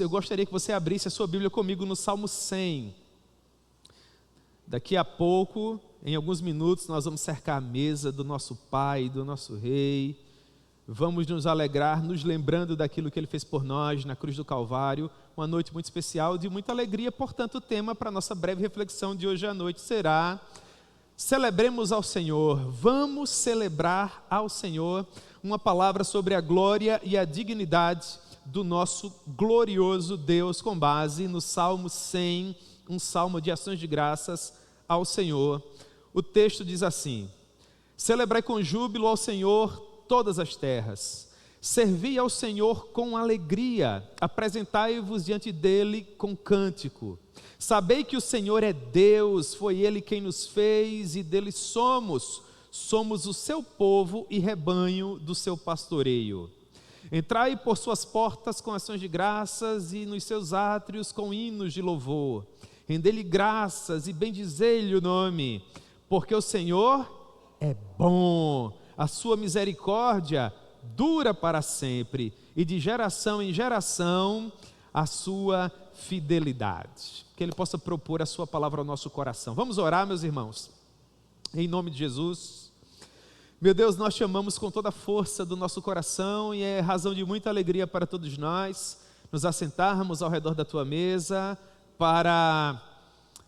eu gostaria que você abrisse a sua Bíblia comigo no Salmo 100. Daqui a pouco, em alguns minutos, nós vamos cercar a mesa do nosso Pai, do nosso Rei. Vamos nos alegrar, nos lembrando daquilo que Ele fez por nós na cruz do Calvário. Uma noite muito especial, de muita alegria. Portanto, o tema para a nossa breve reflexão de hoje à noite será: celebremos ao Senhor. Vamos celebrar ao Senhor. Uma palavra sobre a glória e a dignidade do nosso glorioso Deus, com base no Salmo 100, um salmo de ações de graças ao Senhor. O texto diz assim: celebrai com júbilo ao Senhor todas as terras, servi ao Senhor com alegria, apresentai-vos diante dele com cântico. Sabei que o Senhor é Deus, foi Ele quem nos fez e dele somos o seu povo e rebanho do seu pastoreio. Entrai por suas portas com ações de graças e nos seus átrios com hinos de louvor. Rendei-lhe graças e bendizei-lhe o nome, porque o Senhor é bom, a sua misericórdia dura para sempre, e de geração em geração a sua fidelidade. Que Ele possa propor a sua palavra ao nosso coração. Vamos orar, meus irmãos, em nome de Jesus. Meu Deus, nós te amamos com toda a força do nosso coração e é razão de muita alegria para todos nós nos assentarmos ao redor da tua mesa para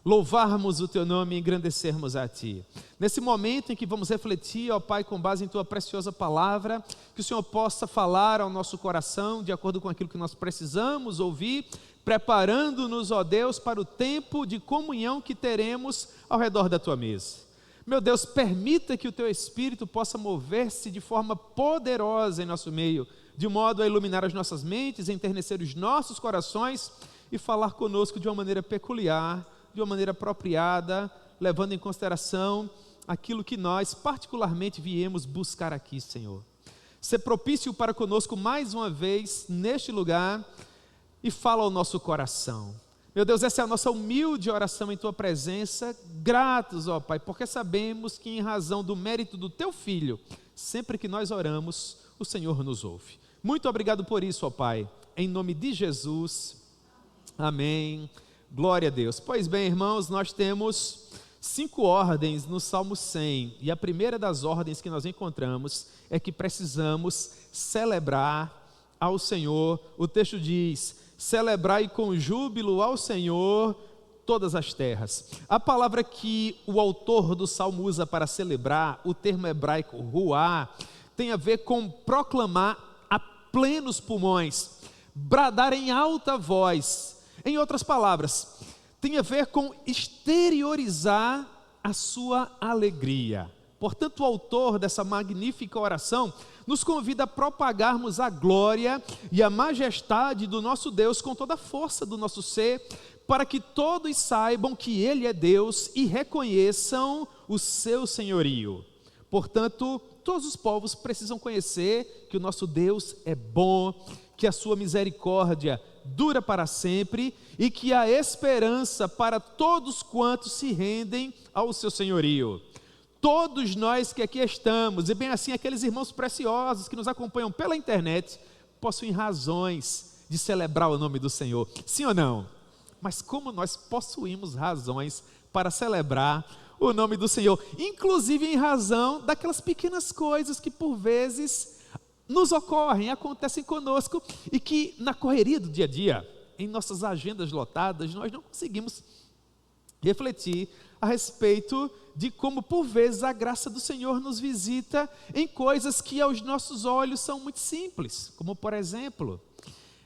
louvarmos o teu nome e engrandecermos a ti. Nesse momento em que vamos refletir, ó Pai, com base em tua preciosa palavra, que o Senhor possa falar ao nosso coração de acordo com aquilo que nós precisamos ouvir, preparando-nos, ó Deus, para o tempo de comunhão que teremos ao redor da tua mesa. Meu Deus, permita que o teu Espírito possa mover-se de forma poderosa em nosso meio, de modo a iluminar as nossas mentes, enternecer os nossos corações e falar conosco de uma maneira peculiar, de uma maneira apropriada, levando em consideração aquilo que nós particularmente viemos buscar aqui, Senhor. Ser propício para conosco mais uma vez neste lugar e fala ao nosso coração. Meu Deus, essa é a nossa humilde oração em tua presença, gratos, ó Pai, porque sabemos que em razão do mérito do teu Filho, sempre que nós oramos, o Senhor nos ouve. Muito obrigado por isso, ó Pai, em nome de Jesus, amém, glória a Deus. Pois bem, irmãos, nós temos 5 ordens no Salmo 100, e a primeira das ordens que nós encontramos é que precisamos celebrar ao Senhor. O texto diz: celebrai com júbilo ao Senhor todas as terras. A palavra que o autor do Salmo usa para celebrar, o termo hebraico ruá, tem a ver com proclamar a plenos pulmões, bradar em alta voz. Em outras palavras, tem a ver com exteriorizar a sua alegria. Portanto, o autor dessa magnífica oração nos convida a propagarmos a glória e a majestade do nosso Deus com toda a força do nosso ser, para que todos saibam que Ele é Deus e reconheçam o seu senhorio. Portanto, todos os povos precisam conhecer que o nosso Deus é bom, que a sua misericórdia dura para sempre e que há esperança para todos quantos se rendem ao seu senhorio. Todos nós que aqui estamos, e bem assim aqueles irmãos preciosos que nos acompanham pela internet, possuem razões de celebrar o nome do Senhor, sim ou não? Mas como nós possuímos razões para celebrar o nome do Senhor, inclusive em razão daquelas pequenas coisas que por vezes nos ocorrem, acontecem conosco e que na correria do dia a dia, em nossas agendas lotadas, nós não conseguimos refletir a respeito de como por vezes a graça do Senhor nos visita em coisas que aos nossos olhos são muito simples, como por exemplo,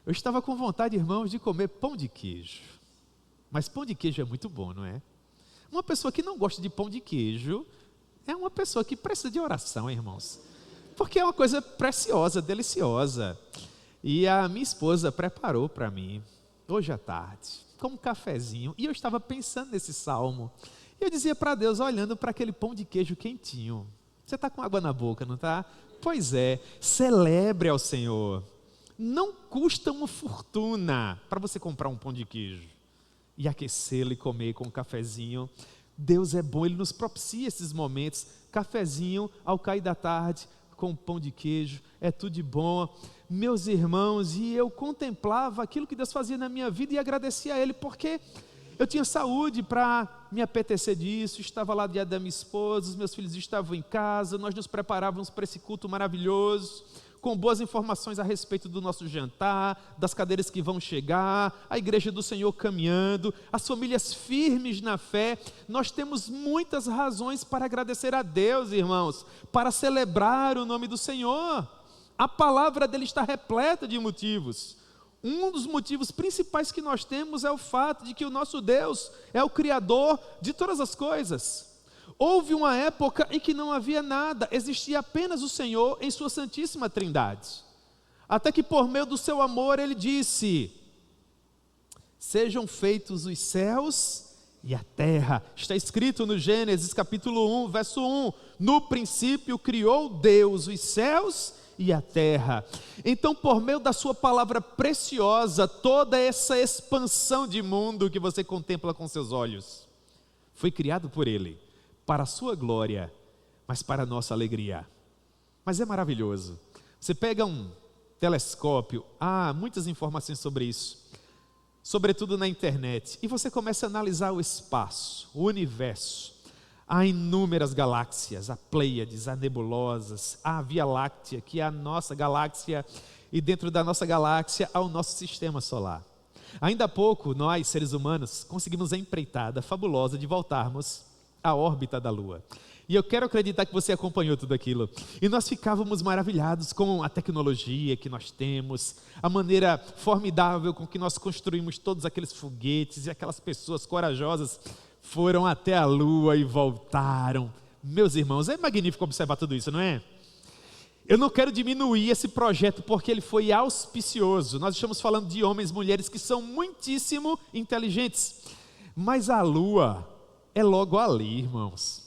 eu estava com vontade, irmãos, de comer pão de queijo, mas pão de queijo é muito bom, não é? Uma pessoa que não gosta de pão de queijo é uma pessoa que precisa de oração, irmãos, porque é uma coisa preciosa, deliciosa. E a minha esposa preparou para mim hoje à tarde, com um cafezinho, e eu estava pensando nesse salmo, e eu dizia para Deus, olhando para aquele pão de queijo quentinho: você está com água na boca, não está? Pois é, celebre ao Senhor. Não custa uma fortuna para você comprar um pão de queijo e aquecê-lo e comer com um cafezinho. Deus é bom, Ele nos propicia esses momentos, cafezinho ao cair da tarde, com pão de queijo, é tudo de bom. meus irmãos, e eu contemplava aquilo que Deus fazia na minha vida e agradecia a Ele, porque eu tinha saúde para me apetecer disso, estava lá diante da minha esposa, os meus filhos estavam em casa, nós nos preparávamos para esse culto maravilhoso, com boas informações a respeito do nosso jantar, das cadeiras que vão chegar, a igreja do Senhor caminhando, as famílias firmes na fé. Nós temos muitas razões para agradecer a Deus, irmãos, para celebrar o nome do Senhor. A palavra dele está repleta de motivos. Um dos motivos principais que nós temos é o fato de que o nosso Deus é o Criador de todas as coisas. Houve uma época em que não havia nada, existia apenas o Senhor em sua santíssima trindade. Até que por meio do seu amor ele disse: sejam feitos os céus e a terra. Está escrito no Gênesis capítulo 1, verso 1. No princípio criou Deus os céus e a terra. Então, por meio da sua palavra preciosa, toda essa expansão de mundo que você contempla com seus olhos, foi criado por ele, para a sua glória, mas para a nossa alegria. Mas é maravilhoso. Você pega um telescópio, há muitas informações sobre isso, sobretudo na internet, e você começa a analisar o espaço, o universo. Há inúmeras galáxias, há Pleiades, há nebulosas, há a Via Láctea, que é a nossa galáxia, e dentro da nossa galáxia há o nosso sistema solar. Ainda há pouco, nós, seres humanos, conseguimos a empreitada fabulosa de voltarmos à órbita da Lua. E eu quero acreditar que você acompanhou tudo aquilo. E nós ficávamos maravilhados com a tecnologia que nós temos, a maneira formidável com que nós construímos todos aqueles foguetes, e aquelas pessoas corajosas foram até a Lua e voltaram. Meus irmãos, é magnífico observar tudo isso, não é? Eu não quero diminuir esse projeto porque ele foi auspicioso. Nós estamos falando de homens e mulheres que são muitíssimo inteligentes. Mas a Lua é logo ali, irmãos.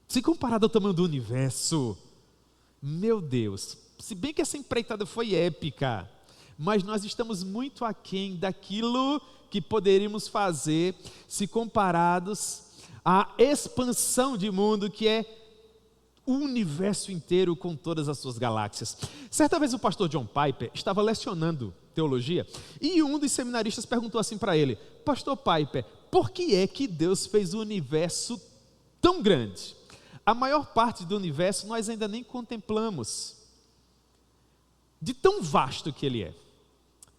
Se comparado ao tamanho do universo, meu Deus, se bem que essa empreitada foi épica, mas nós estamos muito aquém daquilo que poderíamos fazer se comparados à expansão de mundo que é o universo inteiro com todas as suas galáxias. Certa vez o pastor John Piper estava lecionando teologia e um dos seminaristas perguntou assim para ele: Pastor Piper, por que é que Deus fez o universo tão grande? A maior parte do universo nós ainda nem contemplamos, de tão vasto que ele é.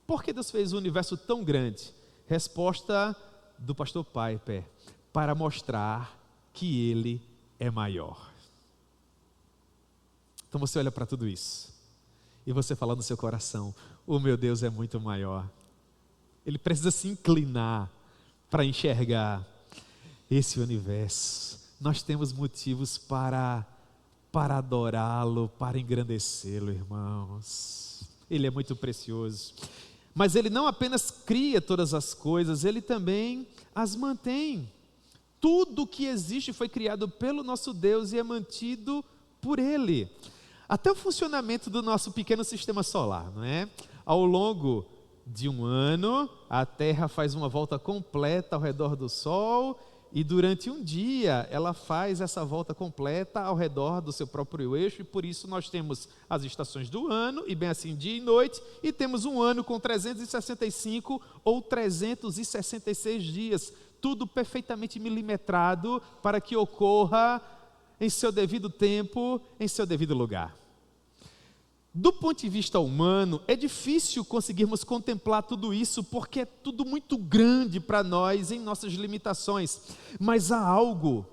Por que Deus fez o universo tão grande? Resposta do pastor Piper: para mostrar que ele é maior. Então você olha para tudo isso e você fala no seu coração: o meu Deus é muito maior. Ele precisa se inclinar para enxergar esse universo. Nós temos motivos para adorá-lo, para engrandecê-lo, irmãos. Ele é muito precioso. Mas ele não apenas cria todas as coisas, ele também as mantém. Tudo que existe foi criado pelo nosso Deus e é mantido por ele. Até o funcionamento do nosso pequeno sistema solar, não é? Ao longo de um ano, a Terra faz uma volta completa ao redor do Sol, e durante um dia ela faz essa volta completa ao redor do seu próprio eixo, e por isso nós temos as estações do ano, e bem assim dia e noite, e temos um ano com 365 ou 366 dias, tudo perfeitamente milimetrado para que ocorra em seu devido tempo, em seu devido lugar. Do ponto de vista humano, é difícil conseguirmos contemplar tudo isso, porque é tudo muito grande para nós, em nossas limitações. Mas há algo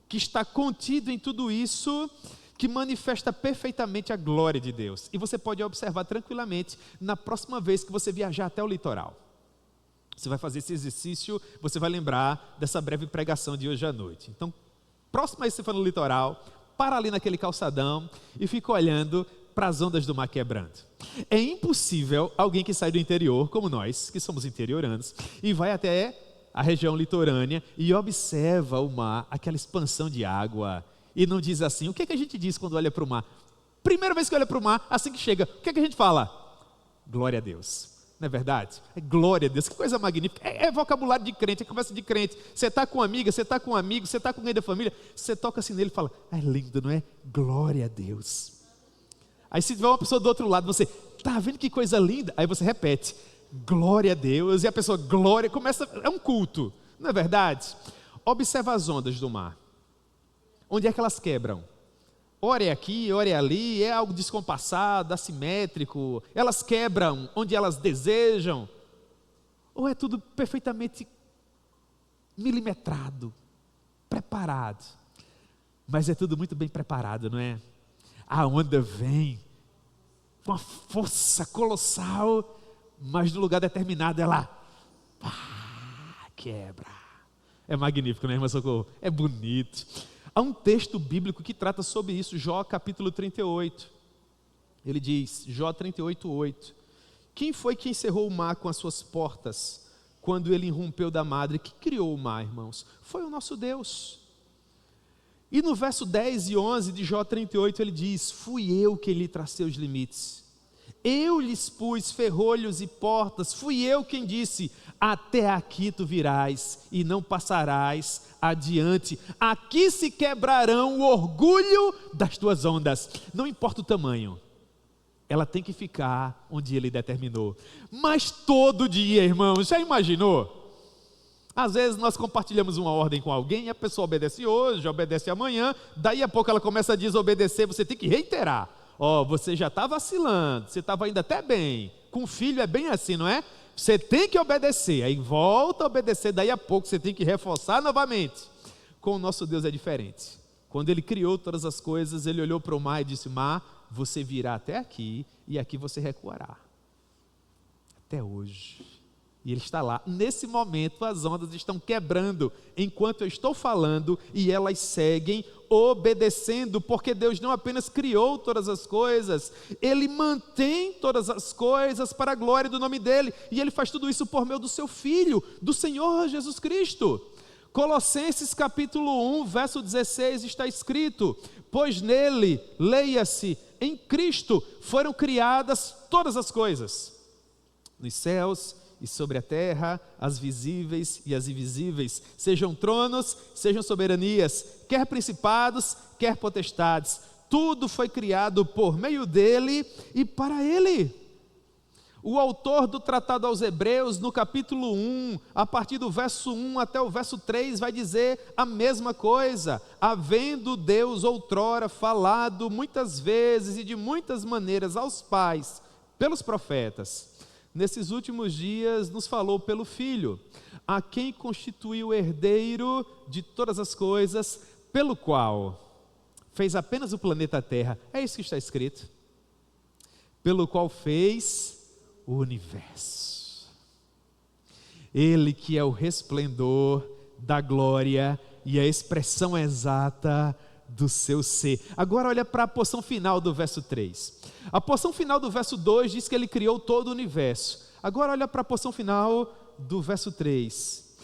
que está contido em tudo isso, que manifesta perfeitamente a glória de Deus. E você pode observar tranquilamente, na próxima vez que você viajar até o litoral. Você vai fazer esse exercício, você vai lembrar dessa breve pregação de hoje à noite. Então, próxima vez que você for no litoral, para ali naquele calçadão e fica olhando para as ondas do mar quebrando. É impossível alguém que sai do interior, como nós, que somos interioranos, e vai até a região litorânea e observa o mar, aquela expansão de água, e não diz assim. O que é que a gente diz quando olha para o mar? Primeira vez que olha para o mar, assim que chega, o que é que a gente fala? Glória a Deus. Não é verdade? É glória a Deus, que coisa magnífica. É vocabulário de crente, é conversa de crente. Você está com uma amiga, você está com um amigo, você está com alguém da família, você toca assim nele e fala: é lindo, não é? Glória a Deus. Aí se tiver uma pessoa do outro lado, você, tá vendo que coisa linda? Aí você repete, glória a Deus, e a pessoa, glória, começa, é um culto, não é verdade? Observa as ondas do mar. Onde é que elas quebram? Ora é aqui, ora é ali, é algo descompassado, assimétrico, elas quebram onde elas desejam, ou é tudo perfeitamente milimetrado, preparado? Mas é tudo muito bem preparado, não é? A onda vem com uma força colossal, mas no lugar determinado ela quebra. É magnífico, né, irmã Socorro? É bonito. Há um texto bíblico que trata sobre isso, Jó capítulo 38. Ele diz, Jó 38:8. Quem foi que encerrou o mar com as suas portas, quando ele irrompeu da madre? Que criou o mar, irmãos? Foi o nosso Deus. E no verso 10 e 11 de Jó 38, ele diz, fui eu que lhe tracei os limites. Eu lhes pus ferrolhos e portas, fui eu quem disse, até aqui tu virás e não passarás adiante. Aqui se quebrarão o orgulho das tuas ondas. Não importa o tamanho, ela tem que ficar onde ele determinou. Mas todo dia, irmãos, já imaginou? Às vezes nós compartilhamos uma ordem com alguém, a pessoa obedece hoje, obedece amanhã, daí a pouco ela começa a desobedecer, você tem que reiterar. Você já está vacilando, você estava indo até bem. Com filho é bem assim, não é? Você tem que obedecer, aí volta a obedecer, daí a pouco você tem que reforçar novamente. Com o nosso Deus é diferente. Quando Ele criou todas as coisas, Ele olhou para o mar e disse, mar, você virá até aqui e aqui você recuará. Até hoje. E Ele está lá. Nesse momento as ondas estão quebrando enquanto eu estou falando e elas seguem obedecendo, porque Deus não apenas criou todas as coisas, Ele mantém todas as coisas para a glória do nome dEle, e Ele faz tudo isso por meio do seu Filho, do Senhor Jesus Cristo. Colossenses capítulo 1, verso 16 está escrito, pois nele, leia-se, em Cristo foram criadas todas as coisas, nos céus e sobre a terra, as visíveis e as invisíveis, sejam tronos, sejam soberanias, quer principados, quer potestades, tudo foi criado por meio dele e para ele. O autor do tratado aos Hebreus, no capítulo 1, a partir do verso 1 até o verso 3, vai dizer a mesma coisa, havendo Deus outrora falado muitas vezes e de muitas maneiras aos pais, pelos profetas, nesses últimos dias nos falou pelo Filho, a quem constituiu herdeiro de todas as coisas, pelo qual fez apenas o planeta Terra, é isso que está escrito, pelo qual fez o universo, Ele que é o resplendor da glória e a expressão exata do seu ser. Agora olha para a porção final do verso 3. A porção final do verso 2 diz que Ele criou todo o universo. Agora olha para a porção final do verso 3.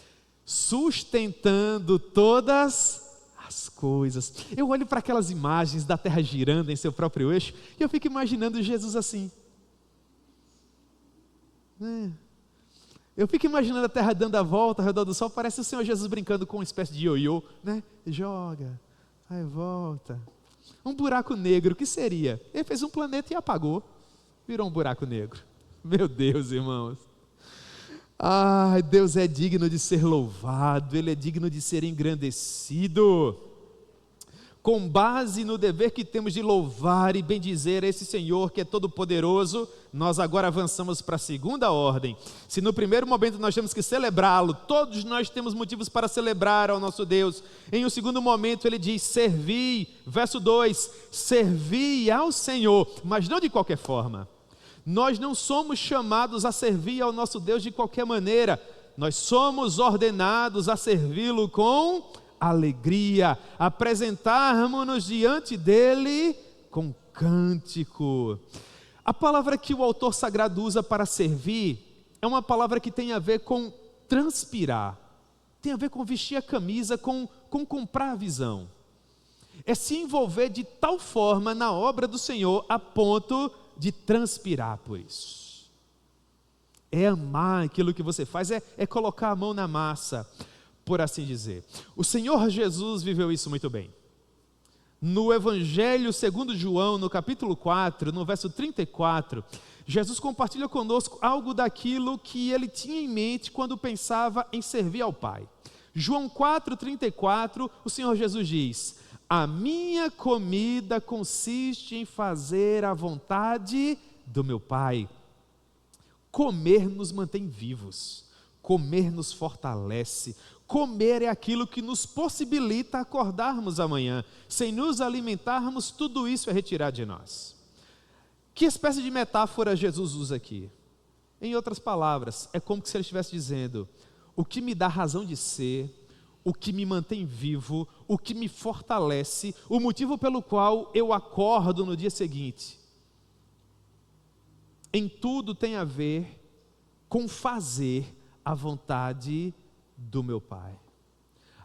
Sustentando todas as coisas. Eu olho para aquelas imagens da terra girando em seu próprio eixo e eu fico imaginando Jesus assim. Eu fico imaginando a terra dando a volta ao redor do sol, parece o Senhor Jesus brincando com uma espécie de ioiô, né? Joga, aí volta. Um buraco negro, o que seria? Ele fez um planeta e apagou, virou um buraco negro. Meu Deus, irmãos. Deus é digno de ser louvado, Ele é digno de ser engrandecido. Com base no dever que temos de louvar e bendizer esse Senhor que é todo poderoso, nós agora avançamos para a segunda ordem. Se no primeiro momento nós temos que celebrá-lo, todos nós temos motivos para celebrar ao nosso Deus. Em um segundo momento ele diz, servi, verso 2, servi ao Senhor, mas não de qualquer forma. Nós não somos chamados a servir ao nosso Deus de qualquer maneira, nós somos ordenados a servi-lo com alegria, apresentarmos-nos diante dele com cântico. A palavra que o autor sagrado usa para servir é uma palavra que tem a ver com transpirar, tem a ver com vestir a camisa, com comprar a visão. É se envolver de tal forma na obra do Senhor a ponto de transpirar por isso. É amar aquilo que você faz, é colocar a mão na massa, por assim dizer. O Senhor Jesus viveu isso muito bem. No Evangelho segundo João, no capítulo 4, no verso 34, Jesus compartilha conosco algo daquilo que ele tinha em mente quando pensava em servir ao Pai. João 4,34, o Senhor Jesus diz: a minha comida consiste em fazer a vontade do meu Pai. Comer nos mantém vivos, comer nos fortalece, comer é aquilo que nos possibilita acordarmos amanhã. Sem nos alimentarmos, tudo isso é retirado de nós. Que espécie de metáfora Jesus usa aqui? Em outras palavras, é como se ele estivesse dizendo: o que me dá razão de ser, o que me mantém vivo, o que me fortalece, o motivo pelo qual eu acordo no dia seguinte, em tudo tem a ver com fazer a vontade do meu Pai.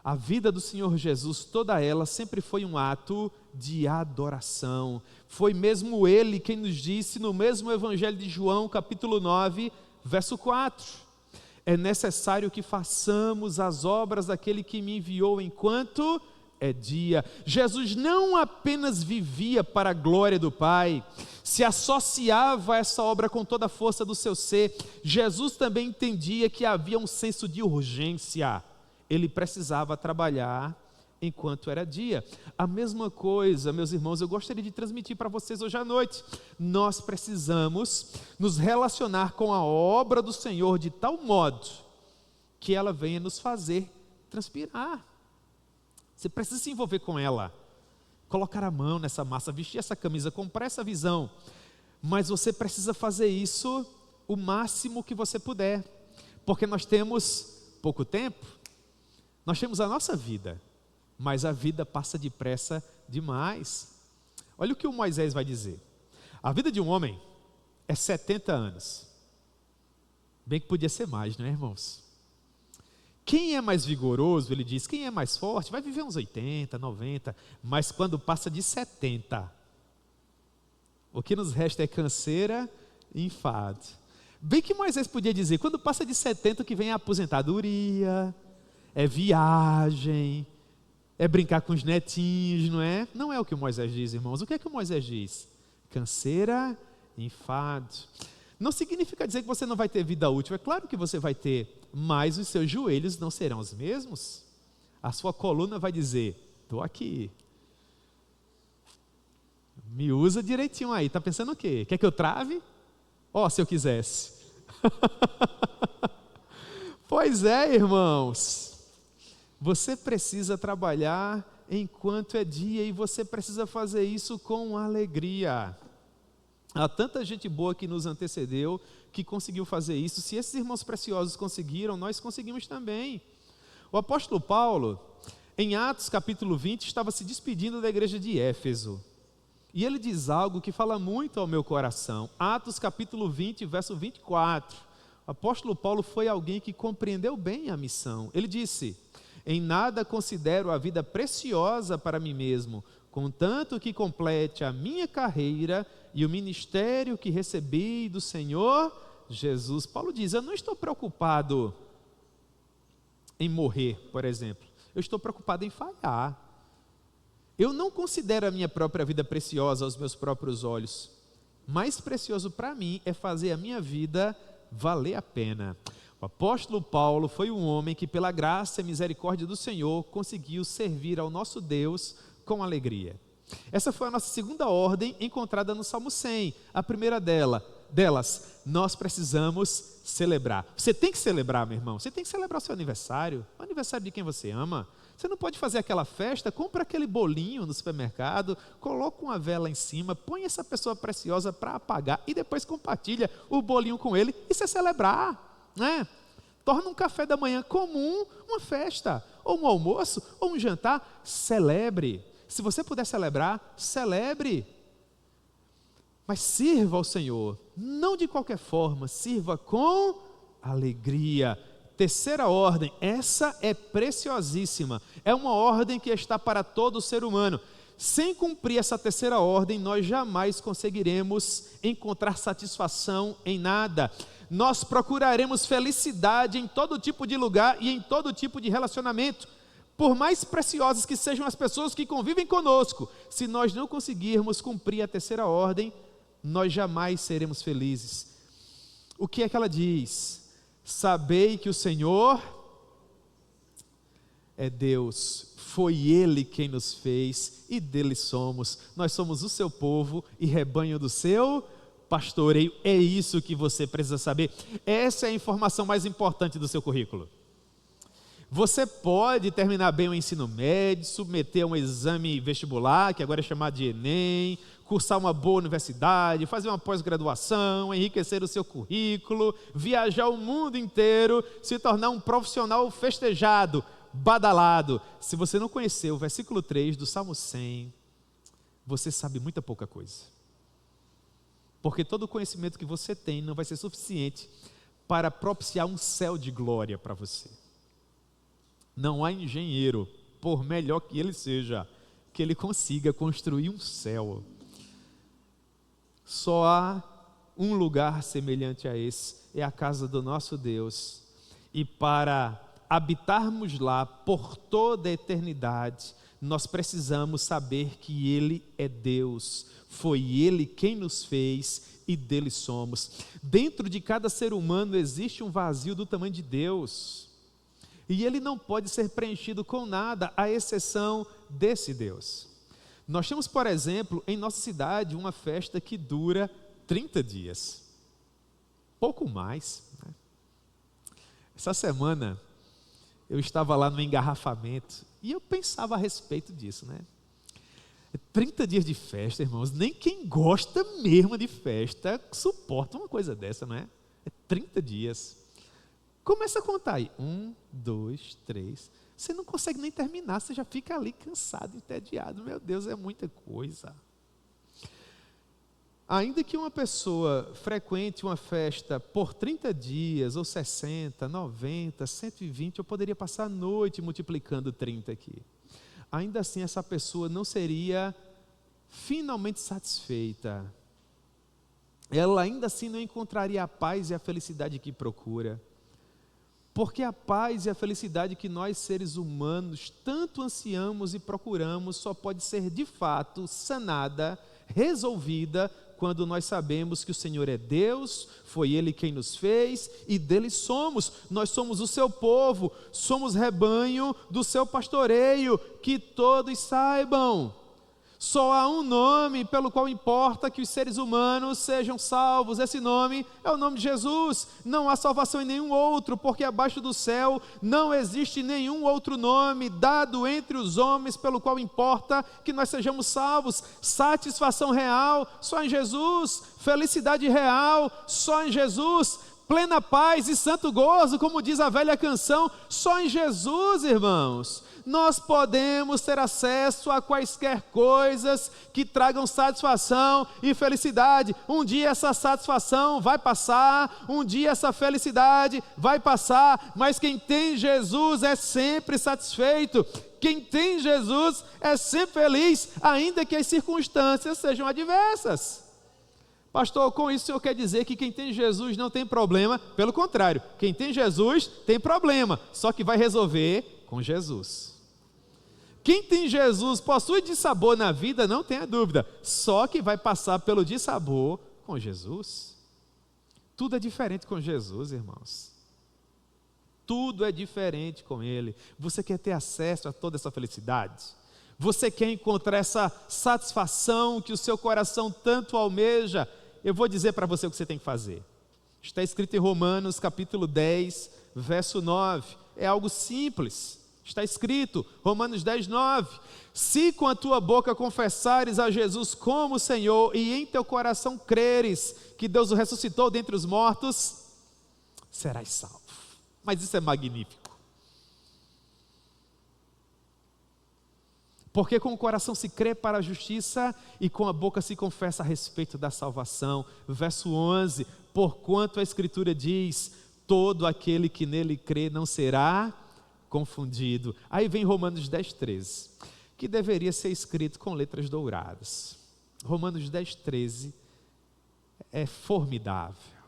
A vida do Senhor Jesus, toda ela, sempre foi um ato de adoração. Foi mesmo Ele quem nos disse no mesmo Evangelho de João, capítulo 9, verso 4. É necessário que façamos as obras daquele que me enviou enquanto é dia. Jesus não apenas vivia para a glória do Pai, se associava a essa obra com toda a força do seu ser. Jesus também entendia que havia um senso de urgência. Ele precisava trabalhar enquanto era dia. A mesma coisa, meus irmãos, eu gostaria de transmitir para vocês hoje à noite. Nós precisamos nos relacionar com a obra do Senhor de tal modo que ela venha nos fazer transpirar. Você precisa se envolver com ela, colocar a mão nessa massa, vestir essa camisa, comprar essa visão. Mas você precisa fazer isso o máximo que você puder, porque nós temos pouco tempo, nós temos a nossa vida, mas a vida passa depressa demais. Olha o que o Moisés vai dizer: a vida de um homem é 70 anos, bem que podia ser mais, não é, irmãos? Quem é mais vigoroso, ele diz, quem é mais forte, vai viver uns 80, 90, mas quando passa de 70, o que nos resta é canseira e enfado. Bem que Moisés podia dizer, quando passa de 70, o que vem é a aposentadoria, é viagem, é brincar com os netinhos, não é? Não é o que o Moisés diz, irmãos. O que é que o Moisés diz? Canseira e enfado. Não significa dizer que você não vai ter vida útil, é claro que você vai ter, mas os seus joelhos não serão os mesmos. A sua coluna vai dizer, estou aqui. Me usa direitinho aí, está pensando o quê? Quer que eu trave? Ó, se eu quisesse. Pois é, irmãos, você precisa trabalhar enquanto é dia e você precisa fazer isso com alegria. Há tanta gente boa que nos antecedeu, que conseguiu fazer isso. Se esses irmãos preciosos conseguiram, nós conseguimos também. O apóstolo Paulo, em Atos capítulo 20, estava se despedindo da igreja de Éfeso. E ele diz algo que fala muito ao meu coração. Atos capítulo 20, verso 24. O apóstolo Paulo foi alguém que compreendeu bem a missão. Ele disse: em nada considero a vida preciosa para mim mesmo, contanto que complete a minha carreira e o ministério que recebi do Senhor Jesus. Paulo diz, eu não estou preocupado em morrer, por exemplo. Eu estou preocupado em falhar. Eu não considero a minha própria vida preciosa aos meus próprios olhos. Mais precioso para mim é fazer a minha vida valer a pena. O apóstolo Paulo foi um homem que, pela graça e misericórdia do Senhor, conseguiu servir ao nosso Deus com alegria. Essa foi a nossa segunda ordem encontrada no Salmo 100. A primeira delas, nós precisamos celebrar. Você tem que celebrar, meu irmão. Você tem que celebrar o seu aniversário, o aniversário de quem você ama. Você não pode fazer aquela festa, compra aquele bolinho no supermercado, coloca uma vela em cima, põe essa pessoa preciosa para apagar e depois compartilha o bolinho com ele. Isso é celebrar, né? Torna um café da manhã comum uma festa, ou um almoço, ou um jantar. Celebre. Se você puder celebrar, celebre. Mas sirva ao Senhor, não de qualquer forma, sirva com alegria. Terceira ordem, essa é preciosíssima, é uma ordem que está para todo ser humano. Sem cumprir essa terceira ordem, nós jamais conseguiremos encontrar satisfação em nada. Nós procuraremos felicidade em todo tipo de lugar e em todo tipo de relacionamento. por mais preciosas que sejam as pessoas que convivem conosco, se nós não conseguirmos cumprir a terceira ordem, nós jamais seremos felizes. O que é que ela diz? Sabei que o Senhor é Deus, foi Ele quem nos fez e dele somos. Nós somos o seu povo e rebanho do seu pastoreio. É isso que você precisa saber. Essa é a informação mais importante do seu currículo. Você pode terminar bem o ensino médio, submeter a um exame vestibular, que agora é chamado de Enem, cursar uma boa universidade, fazer uma pós-graduação, enriquecer o seu currículo, viajar o mundo inteiro, se tornar um profissional festejado, badalado. Se você não conhecer o versículo 3 do Salmo 100, você sabe muita pouca coisa. Porque todo o conhecimento que você tem não vai ser suficiente para propiciar um céu de glória para você. Não há engenheiro, por melhor que ele seja, que ele consiga construir um céu. Só há um lugar semelhante a esse, é a casa do nosso Deus. E para habitarmos lá por toda a eternidade, nós precisamos saber que Ele é Deus, foi Ele quem nos fez e dele somos. Dentro de cada ser humano existe um vazio do tamanho de Deus, e ele não pode ser preenchido com nada, à exceção desse Deus. Nós temos, por exemplo, em nossa cidade, uma festa que dura 30 dias, pouco mais, né? Essa semana, eu estava lá no engarrafamento, e eu pensava a respeito disso, né? 30 dias de festa, irmãos, nem quem gosta mesmo de festa suporta uma coisa dessa, não é? É 30 dias. Começa a contar aí, 1, 2, 3, você não consegue nem terminar, você já fica ali cansado, entediado, meu Deus, é muita coisa. Ainda que uma pessoa frequente uma festa por 30 dias, ou 60, 90, 120, eu poderia passar a noite multiplicando 30 aqui. Ainda assim, essa pessoa não seria finalmente satisfeita. Ela ainda assim não encontraria a paz e a felicidade que procura. Porque a paz e a felicidade que nós, seres humanos, tanto ansiamos e procuramos, só pode ser de fato sanada, resolvida, quando nós sabemos que o Senhor é Deus, foi Ele quem nos fez e dele somos. Nós somos o seu povo, somos rebanho do seu pastoreio, que todos saibam. Só há um nome pelo qual importa que os seres humanos sejam salvos. Esse nome é o nome de Jesus. Não há salvação em nenhum outro, porque abaixo do céu não existe nenhum outro nome dado entre os homens pelo qual importa que nós sejamos salvos. Satisfação real só em Jesus, felicidade real só em Jesus, plena paz e santo gozo, como diz a velha canção, só em Jesus, irmãos. Nós podemos ter acesso a quaisquer coisas que tragam satisfação e felicidade. Um dia essa satisfação vai passar, um dia essa felicidade vai passar, mas quem tem Jesus é sempre satisfeito. Quem tem Jesus é sempre feliz, ainda que as circunstâncias sejam adversas. Pastor, com isso o senhor quer dizer que quem tem Jesus não tem problema? Pelo contrário, quem tem Jesus tem problema, só que vai resolver com Jesus. Quem tem Jesus possui dissabor na vida, não tenha dúvida, só que vai passar pelo dissabor com Jesus. Tudo é diferente com Jesus, irmãos. Tudo é diferente com Ele. Você quer ter acesso a toda essa felicidade? Você quer encontrar essa satisfação que o seu coração tanto almeja? Eu vou dizer para você o que você tem que fazer. Está escrito em Romanos capítulo 10, verso 9. É algo simples. Está escrito, Romanos 10, 9. Se com a tua boca confessares a Jesus como Senhor e em teu coração creres que Deus o ressuscitou dentre os mortos, serás salvo. Mas isso é magnífico. Porque com o coração se crê para a justiça e com a boca se confessa a respeito da salvação. Verso 11, porquanto a Escritura diz, todo aquele que nele crê não será confundido. Aí vem Romanos 10, 13, que deveria ser escrito com letras douradas. Romanos 10, 13 é formidável.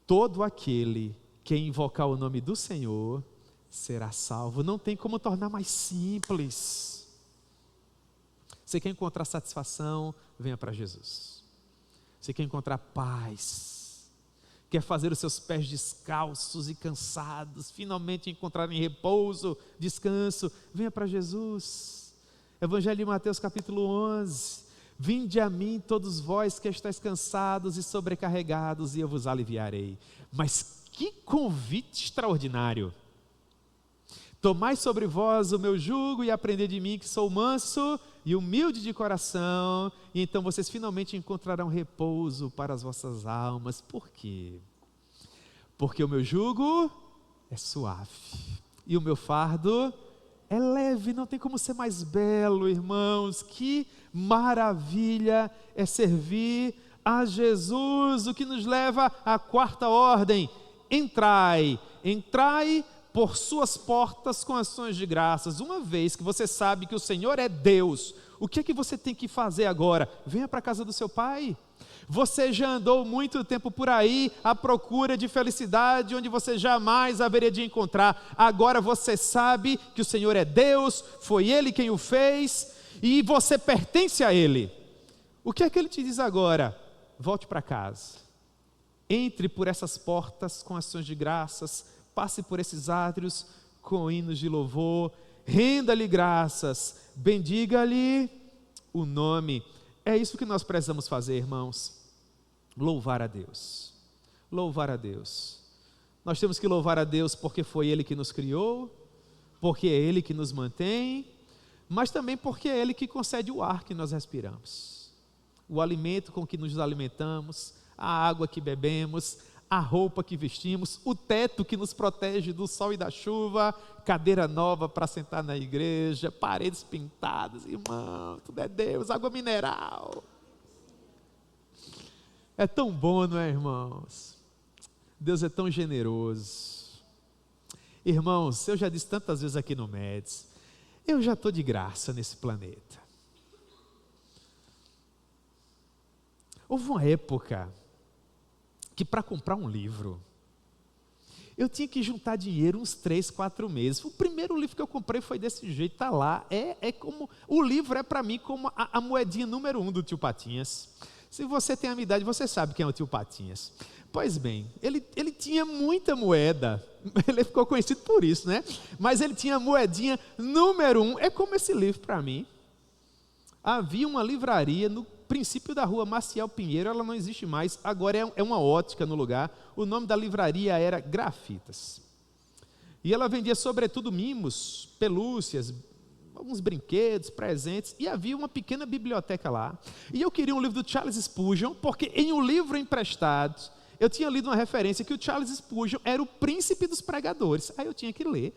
Todo aquele que invocar o nome do Senhor será salvo. Não tem como tornar mais simples. Você quer encontrar satisfação? Venha para Jesus. Você quer encontrar paz? Quer fazer os seus pés descalços e cansados finalmente encontrarem repouso, descanso? Venha para Jesus. Evangelho de Mateus capítulo 11. Vinde a mim todos vós que estáis cansados e sobrecarregados, e eu vos aliviarei. Mas que convite extraordinário! Tomai sobre vós o meu jugo e aprendei de mim, que sou manso e humilde de coração, e então vocês finalmente encontrarão repouso para as vossas almas. Por quê? Porque o meu jugo é suave e o meu fardo é leve. Não tem como ser mais belo, irmãos. Que maravilha é servir a Jesus, o que nos leva à quarta ordem: entrai por suas portas com ações de graças. Uma vez que você sabe que o Senhor é Deus, o que é que você tem que fazer agora? Venha para a casa do seu Pai. Você já andou muito tempo por aí à procura de felicidade onde você jamais haveria de encontrar. Agora você sabe que o Senhor é Deus, foi Ele quem o fez e você pertence a Ele. O que é que Ele te diz agora? Volte para casa. Entre por essas portas com ações de graças. Passe por esses átrios com hinos de louvor, renda-lhe graças, bendiga-lhe o nome. É isso que nós precisamos fazer, irmãos. Louvar a Deus. Louvar a Deus. Nós temos que louvar a Deus porque foi Ele que nos criou, porque é Ele que nos mantém, mas também porque é Ele que concede o ar que nós respiramos, o alimento com que nos alimentamos, a água que bebemos, a roupa que vestimos, o teto que nos protege do sol e da chuva, cadeira nova para sentar na igreja, paredes pintadas, irmão, tudo é Deus, água mineral. É tão bom, não é, irmãos? Deus é tão generoso. Irmãos, eu já disse tantas vezes aqui no MEDS, eu já estou de graça nesse planeta. Houve uma época que para comprar um livro, eu tinha que juntar dinheiro uns 3, 4 meses. O primeiro livro que eu comprei foi desse jeito, está lá. É como, o livro é para mim como a moedinha número 1 do tio Patinhas. Se você tem a minha idade, você sabe quem é o tio Patinhas. Pois bem, ele tinha muita moeda, ele ficou conhecido por isso, né? Mas ele tinha a moedinha número 1, é como esse livro para mim. Havia uma livraria no princípio da rua Maciel Pinheiro, ela não existe mais, agora é uma ótica no lugar. O nome da livraria era Grafitas. E ela vendia sobretudo mimos, pelúcias, alguns brinquedos, presentes, e havia uma pequena biblioteca lá. E eu queria um livro do Charles Spurgeon, porque em um livro emprestado, eu tinha lido uma referência que o Charles Spurgeon era o príncipe dos pregadores. Aí eu tinha que ler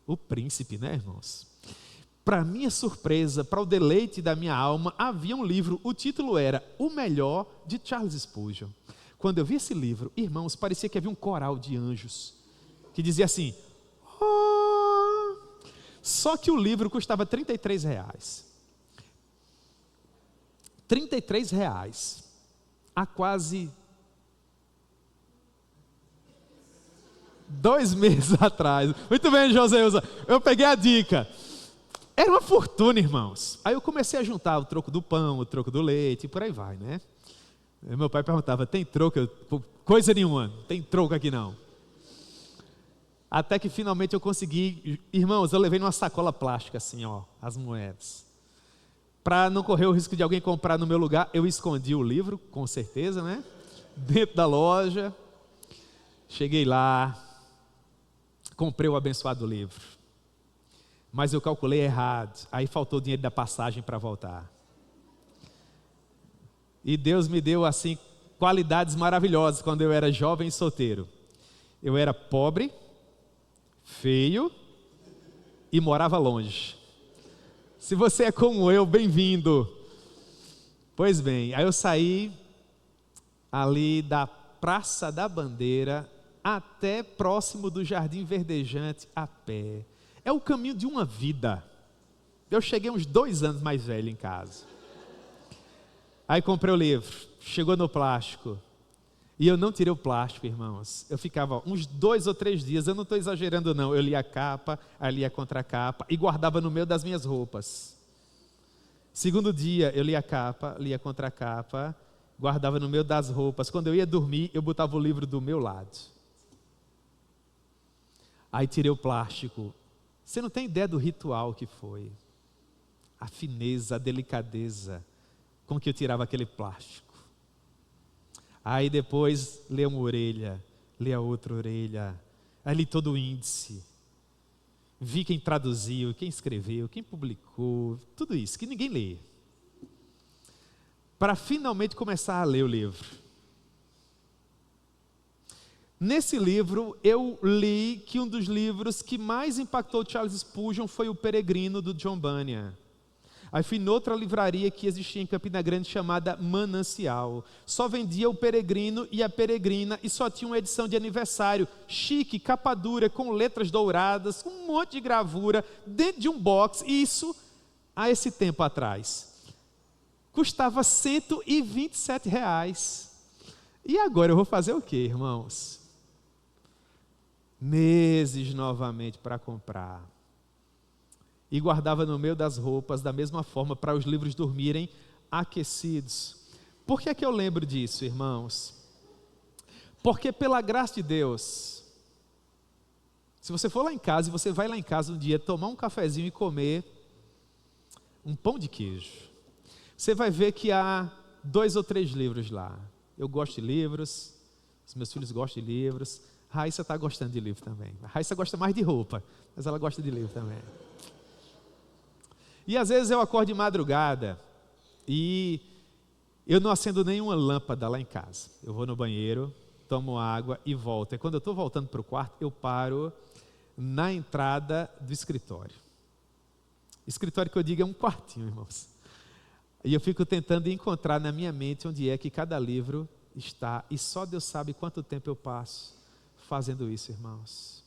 o príncipe, né, irmãos? Para minha surpresa, para o deleite da minha alma, havia um livro, o título era O Melhor de Charles Spurgeon. Quando eu vi esse livro, irmãos, parecia que havia um coral de anjos, que dizia assim, oh! Só que o livro custava R$33. R$33, há quase 2 meses atrás. Muito bem, Joseusa, eu peguei a dica. Era uma fortuna, irmãos. Aí eu comecei a juntar o troco do pão, o troco do leite, e por aí vai, né? E meu pai perguntava, tem troco? Coisa nenhuma, não tem troco aqui não. Até que finalmente eu consegui, irmãos, eu levei numa sacola plástica assim, ó, as moedas. Para não correr o risco de alguém comprar no meu lugar, eu escondi o livro, com certeza, né? Dentro da loja. Cheguei lá, comprei o abençoado livro. Mas eu calculei errado, aí faltou o dinheiro da passagem para voltar. E Deus me deu assim qualidades maravilhosas quando eu era jovem e solteiro. Eu era pobre, feio e morava longe. Se você é como eu, bem-vindo. Pois bem, aí eu saí ali da Praça da Bandeira até próximo do Jardim Verdejante a pé. É o caminho de uma vida. Eu cheguei uns 2 anos mais velho em casa. Aí comprei o livro, chegou no plástico. E eu não tirei o plástico, irmãos. Eu ficava uns 2 ou 3 dias, eu não estou exagerando não, eu lia a capa, aí lia a contracapa e guardava no meio das minhas roupas. Segundo dia, eu lia a capa, lia a contracapa, guardava no meio das roupas. Quando eu ia dormir, eu botava o livro do meu lado. Aí tirei o plástico. Você não tem ideia do ritual que foi. A fineza, a delicadeza com que eu tirava aquele plástico. Aí depois, lê uma orelha, lê a outra orelha. Aí li todo o índice. Vi quem traduziu, quem escreveu, quem publicou, tudo isso, que ninguém lê. Para finalmente começar a ler o livro. Nesse livro, eu li que um dos livros que mais impactou Charles Spurgeon foi O Peregrino, do John Bunyan. Aí fui noutra livraria que existia em Campina Grande chamada Manancial. Só vendia O Peregrino e A Peregrina e só tinha uma edição de aniversário, chique, capa dura, com letras douradas, com um monte de gravura, dentro de um box. Isso há esse tempo atrás. Custava R$127. E agora eu vou fazer o quê, irmãos? Meses novamente para comprar. E guardava no meio das roupas, da mesma forma, para os livros dormirem aquecidos. Por que é que eu lembro disso, irmãos? Porque pela graça de Deus, se você for lá em casa, e você vai lá em casa um dia tomar um cafezinho e comer um pão de queijo, você vai ver que há 2 ou 3 livros lá. Eu gosto de livros, os meus filhos gostam de livros, Raíssa está gostando de livro também. A Raíssa gosta mais de roupa, mas ela gosta de livro também. E às vezes eu acordo de madrugada e eu não acendo nenhuma lâmpada lá em casa. Eu vou no banheiro, tomo água e volto. E quando eu estou voltando para o quarto, eu paro na entrada do escritório. Escritório que eu digo é um quartinho, irmãos. E eu fico tentando encontrar na minha mente onde é que cada livro está. E só Deus sabe quanto tempo eu passo fazendo isso, irmãos.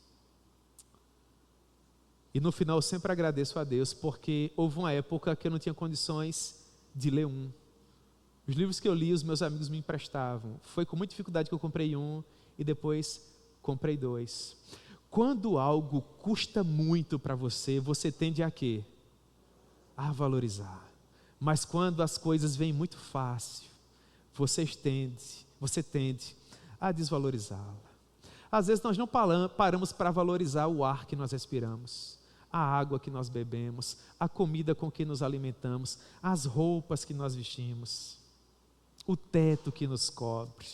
E no final eu sempre agradeço a Deus, porque houve uma época que eu não tinha condições de ler um. Os livros que eu li, os meus amigos me emprestavam. Foi com muita dificuldade que eu comprei um e depois comprei 2. Quando algo custa muito para você, você tende a quê? A valorizar. Mas quando as coisas vêm muito fácil, você tende a desvalorizá-la. Às vezes nós não paramos para valorizar o ar que nós respiramos, a água que nós bebemos, a comida com que nos alimentamos, as roupas que nós vestimos, o teto que nos cobre.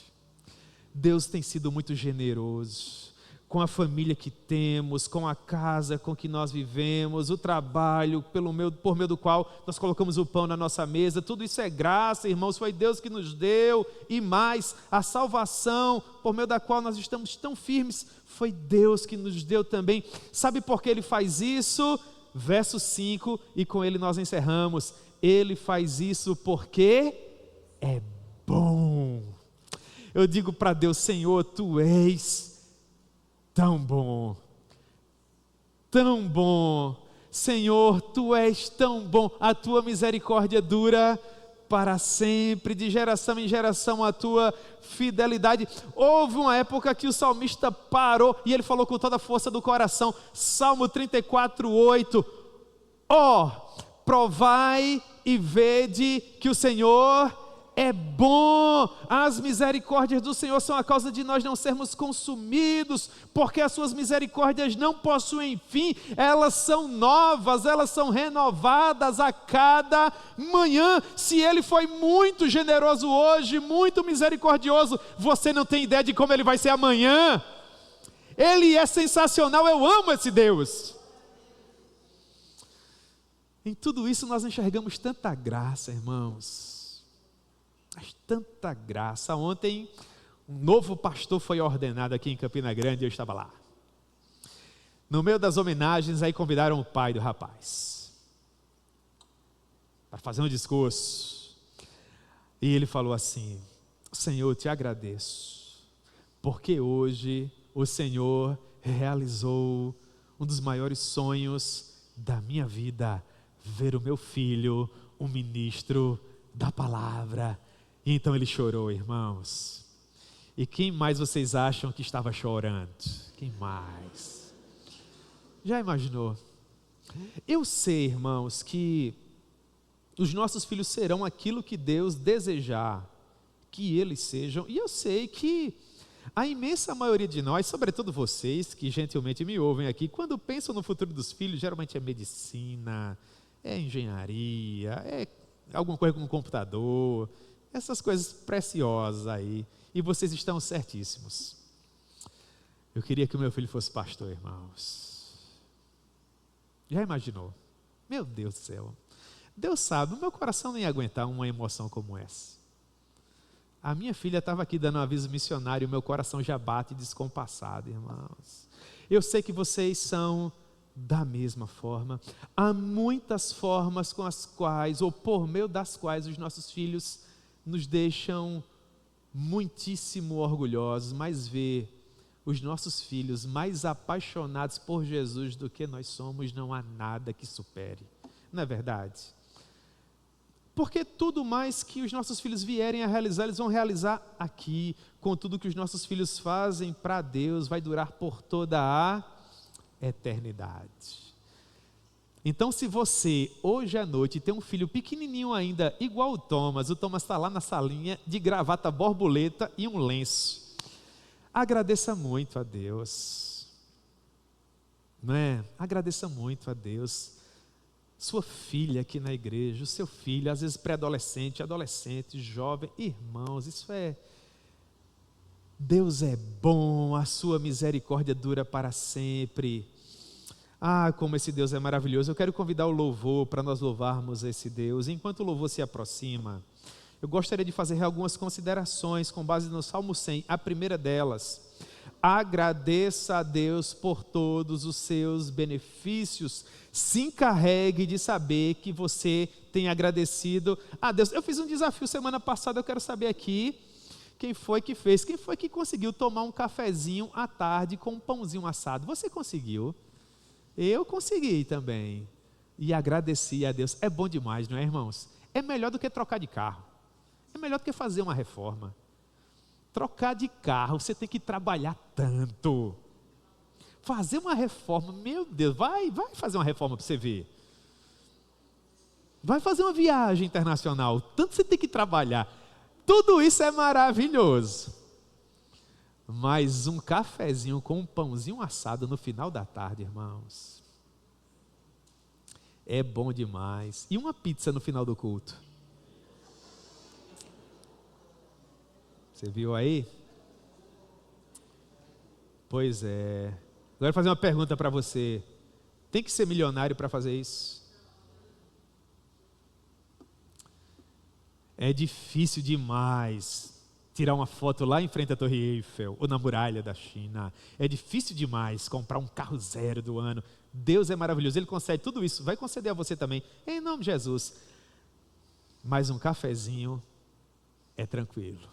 Deus tem sido muito generoso com a família que temos, com a casa com que nós vivemos, o trabalho por meio do qual nós colocamos o pão na nossa mesa. Tudo isso é graça, irmãos, foi Deus que nos deu, e mais, a salvação por meio da qual nós estamos tão firmes, foi Deus que nos deu também. Sabe por que Ele faz isso? Verso 5, e com ele nós encerramos. Ele faz isso porque é bom. Eu digo para Deus: Senhor, Tu és tão bom, tão bom. Senhor, Tu és tão bom, a Tua misericórdia dura para sempre, de geração em geração a Tua fidelidade. Houve uma época que o salmista parou e ele falou com toda a força do coração, Salmo 34:8, provai e vede que o Senhor é bom. As misericórdias do Senhor são a causa de nós não sermos consumidos, porque as suas misericórdias não possuem fim, elas são novas, elas são renovadas a cada manhã. Se Ele foi muito generoso hoje, muito misericordioso, você não tem ideia de como Ele vai ser amanhã. Ele é sensacional, eu amo esse Deus. Em tudo isso nós enxergamos tanta graça, irmãos. Mas tanta graça. Ontem um novo pastor foi ordenado aqui em Campina Grande e eu estava lá. No meio das homenagens, aí convidaram o pai do rapaz para fazer um discurso. E ele falou assim: Senhor, eu te agradeço, porque hoje o Senhor realizou um dos maiores sonhos da minha vida, ver o meu filho, um ministro da palavra. E então ele chorou, irmãos. E quem mais vocês acham que estava chorando? Quem mais? Já imaginou? Eu sei, irmãos, que os nossos filhos serão aquilo que Deus desejar que eles sejam. E eu sei que a imensa maioria de nós, sobretudo vocês que gentilmente me ouvem aqui, quando pensam no futuro dos filhos, geralmente é medicina, é engenharia, é alguma coisa com computador, essas coisas preciosas aí. E vocês estão certíssimos. Eu queria que o meu filho fosse pastor, irmãos. Já imaginou? Meu Deus do céu. Deus sabe, o meu coração nem ia aguentar uma emoção como essa. A minha filha estava aqui dando um aviso missionário, o meu coração já bate descompassado, irmãos. Eu sei que vocês são da mesma forma. Há muitas formas com as quais, ou por meio das quais, os nossos filhos nos deixam muitíssimo orgulhosos, mas ver os nossos filhos mais apaixonados por Jesus do que nós somos, não há nada que supere. Não é verdade? Porque tudo mais que os nossos filhos vierem a realizar, eles vão realizar aqui. Com tudo que os nossos filhos fazem para Deus, vai durar por toda a eternidade. Então, se você, hoje à noite, tem um filho pequenininho ainda, igual o Thomas está lá na salinha de gravata borboleta e um lenço. Agradeça muito a Deus. Não é? Agradeça muito a Deus. Sua filha aqui na igreja, o seu filho, às vezes pré-adolescente, adolescente, jovem, irmãos, isso é... Deus é bom, a sua misericórdia dura para sempre. Ah, como esse Deus é maravilhoso. Eu quero convidar o louvor para nós louvarmos esse Deus. Enquanto o louvor se aproxima, eu gostaria de fazer algumas considerações com base no Salmo 100. A primeira delas: agradeça a Deus por todos os seus benefícios. Se encarregue de saber que você tem agradecido a Deus. Eu fiz um desafio semana passada, eu quero saber aqui quem foi que fez, quem foi que conseguiu tomar um cafezinho à tarde com um pãozinho assado. Você conseguiu? Eu consegui também. E agradeci a Deus. É bom demais, não é, irmãos? É melhor do que trocar de carro. É melhor do que fazer uma reforma. Trocar de carro, você tem que trabalhar tanto. Fazer uma reforma, meu Deus, vai fazer uma reforma para você ver. Vai fazer uma viagem internacional, tanto você tem que trabalhar. Tudo isso é maravilhoso. Mas um cafezinho com um pãozinho assado no final da tarde, irmãos, é bom demais. E uma pizza no final do culto. Você viu aí? Pois é. Agora eu vou fazer uma pergunta para você. Tem que ser milionário para fazer isso? É difícil demais tirar uma foto lá em frente à Torre Eiffel ou na muralha da China. É difícil demais comprar um carro zero do ano. Deus é maravilhoso, Ele concede tudo isso. Vai conceder a você também, em nome de Jesus. Mas um cafezinho é tranquilo.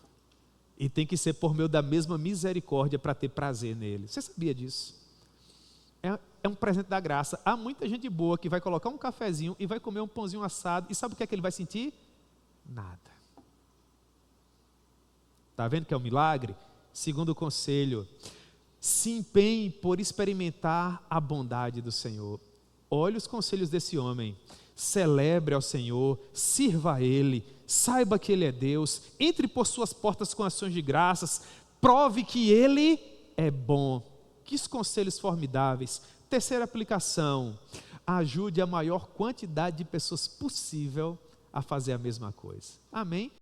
E tem que ser por meio da mesma misericórdia para ter prazer nele. Você sabia disso? É um presente da graça. Há muita gente boa que vai colocar um cafezinho e vai comer um pãozinho assado. E sabe o que é que ele vai sentir? Nada. Está vendo que é um milagre? Segundo o conselho, se empenhe por experimentar a bondade do Senhor. Olhe os conselhos desse homem. Celebre ao Senhor, sirva a Ele, saiba que Ele é Deus, entre por suas portas com ações de graças, prove que Ele é bom. Que conselhos formidáveis. Terceira aplicação: ajude a maior quantidade de pessoas possível a fazer a mesma coisa. Amém?